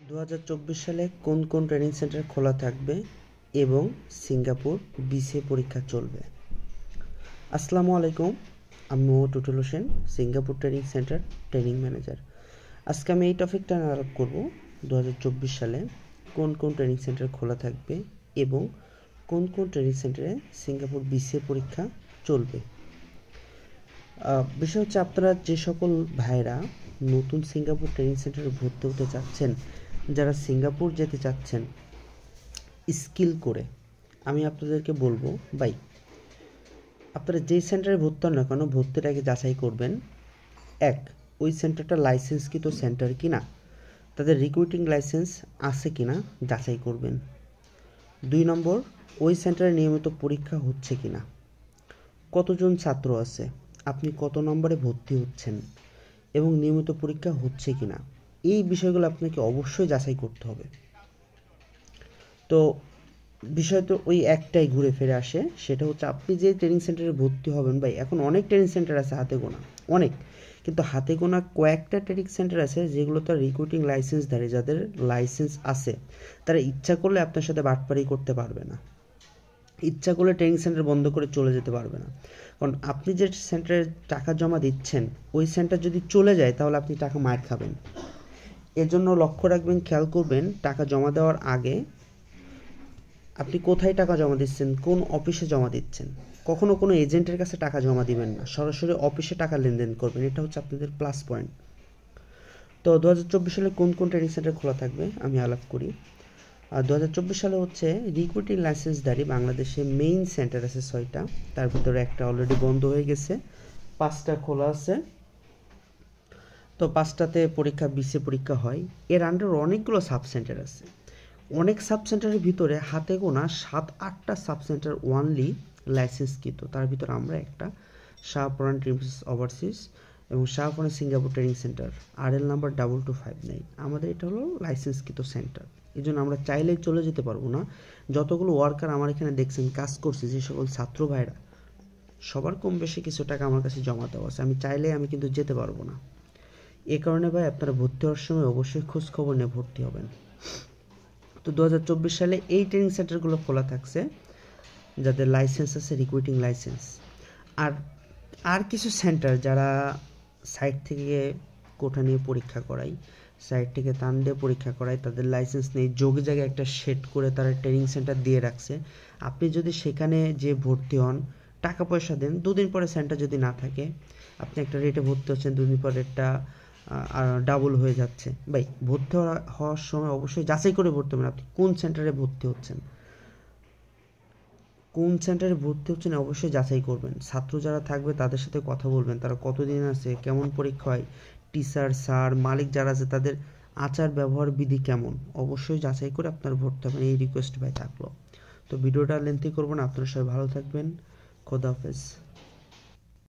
2024 সালে কোন কোন ট্রেনিং সেন্টার খোলা থাকবে এবং সিঙ্গাপুর বিসিএ পরীক্ষা চলবে? আসসালামু আলাইকুম, আমি Mohammad Tutul Hossain, Singapore training centre training manager. আজকে আমি এই টপিকটা নিয়ে আলাপ করব। 2024 সালে কোন কোন ট্রেনিং সেন্টার খোলা থাকবে এবং কোন কোন ট্রেনিং সেন্টারে সিঙ্গাপুর বিসিএ পরীক্ষা চলবে। বিষয় হচ্ছে, আপনারা যে সকল ভাইরা নতুন সিঙ্গাপুর ট্রেনিং সেন্টারে ভর্তি হতে চাচ্ছেন, যারা সিঙ্গাপুর যেতে চাচ্ছেন স্কিল করে, আমি আপনাদেরকে বলবো, ভাই আপনারা যেই সেন্টারে ভর্তি হন না কেন, ভর্তির আগে যাচাই করবেন এক, ওই সেন্টারটা লাইসেন্সকৃত সেন্টার কিনা, তাদের রিক্রুটিং লাইসেন্স আছে কিনা যাচাই করবেন। 2 নম্বর, ওই সেন্টারে নিয়মিত পরীক্ষা হচ্ছে কিনা, কতজন ছাত্র আছে, আপনি কত নম্বরে ভর্তি হচ্ছেন এবং নিয়মিত পরীক্ষা হচ্ছে কিনা, এই বিষয়গুলো আপনাকে অবশ্যই যাচাই করতে হবে। তো বিষয় তো ওই একটাই ঘুরে ফিরে আসে, সেটা হচ্ছে আপনি যে ট্রেনিং সেন্টারে ভর্তি হবেন, ভাই এখন অনেক ট্রেনিং সেন্টার আছে হাতে গোনা, অনেক, কিন্তু হাতে গোনা কয়েকটা ট্রেনিং সেন্টার আছে যেগুলো তার রিক্রুটিং লাইসেন্সধারী, যাদের লাইসেন্স আছে, তারা ইচ্ছা করলে আপনার সাথে বাটপারি করতে পারবে না, ইচ্ছা করলে ট্রেনিং সেন্টার বন্ধ করে চলে যেতে পারবে না। কারণ আপনি যে সেন্টারে টাকা জমা দিচ্ছেন, ওই সেন্টার যদি চলে যায় তাহলে আপনি টাকা মার খাবেন। এজন্য লক্ষ্য রাখবেন, খেয়াল করবেন টাকা জমা দেওয়ার আগে আপনি কোথায় টাকা জমা দিচ্ছেন, কোন অফিসে জমা দিচ্ছেন। কখনো কোনো এজেন্টের কাছে টাকা জমা দিবেন না, সরাসরি অফিসে টাকা লেনদেন করবেন, এটা হচ্ছে আপনাদের প্লাস পয়েন্ট। তো 2024 সালে কোন কোন ট্রেনিং সেন্টার খোলা থাকবে আমি আলাপ করি। 2024 সালে হচ্ছে রিক্রুটিং লাইসেন্সধারী বাংলাদেশে মেইন সেন্টার আছে 6টা, তার ভিতরে একটা অলরেডি বন্ধ হয়ে গেছে, 5টা খোলা আছে। তো 5টাতে পরীক্ষা, বিসিএ পরীক্ষা হয়। এর আন্ডারে অনেকগুলো সাব সেন্টার আছে, অনেক সাব সেন্টারের ভিতরে হাতে গোনা 7-8টা সাব সেন্টার ওয়ানলি লাইসেন্সকৃত, তার ভিতরে আমরা একটা শাহপরান ট্রিমস ওভারসিজ এবং Shahparan Singapore training centre, RL number 2259, আমাদের এটা হলো লাইসেন্সকৃত সেন্টার। এই জন্য আমরা চাইলেই চলে যেতে পারবো না। যতগুলো ওয়ার্কার আমার এখানে দেখছেন কাজ করছে, যে সকল ছাত্র ভাইরা, সবার কম বেশি কিছু টাকা আমার কাছে জমা দেওয়া আছে, আমি চাইলেই আমি কিন্তু যেতে পারবো না। এ কারণে ভাই আপনারা ভর্তি হওয়ার সময় অবশ্যই খোঁজ খবর নিয়ে ভর্তি হবেন। তো 2024 সালে এই ট্রেনিং সেন্টারগুলো খোলা থাকছে যাদের লাইসেন্স আছে, রিক্রুটিং লাইসেন্স। আর আর কিছু সেন্টার যারা সাইট থেকে কোঠা নিয়ে পরীক্ষা করায়, সাইট থেকে টান দিয়ে পরীক্ষা করায়, তাদের লাইসেন্স নেই, যোগ জায়গায় একটা শেড করে তারা ট্রেনিং সেন্টার দিয়ে রাখছে। আপনি যদি সেখানে যে ভর্তি হন, টাকা পয়সা দেন, 2 দিন পরে সেন্টার যদি না থাকে, আপনি একটা রেটে ভর্তি হচ্ছেন, 2 দিন পর রেটটা ডাবল হয়ে যাচ্ছে। ভাই ভর্তি হওয়ার সময় অবশ্যই যাচাই করে ভর্তি হবেন, আপনি কোন সেন্টারে ভর্তি হচ্ছেন, কোন সেন্টারে ভর্তি হচ্ছেন অবশ্যই যাচাই করবেন। ছাত্র যারা থাকবে তাদের সাথে কথা বলবেন, তারা কতদিন আছে, কেমন পরীক্ষা হয়, টিচার স্যার মালিক যারা আছে তাদের আচার ব্যবহার বিধি কেমন, অবশ্যই যাচাই করে আপনার ভর্তি হবেন, এই রিকোয়েস্ট ভাই থাকলো। তো ভিডিওটা লেন্থি করবো না, আপনারা সবাই ভালো থাকবেন, খোদা হাফেজ।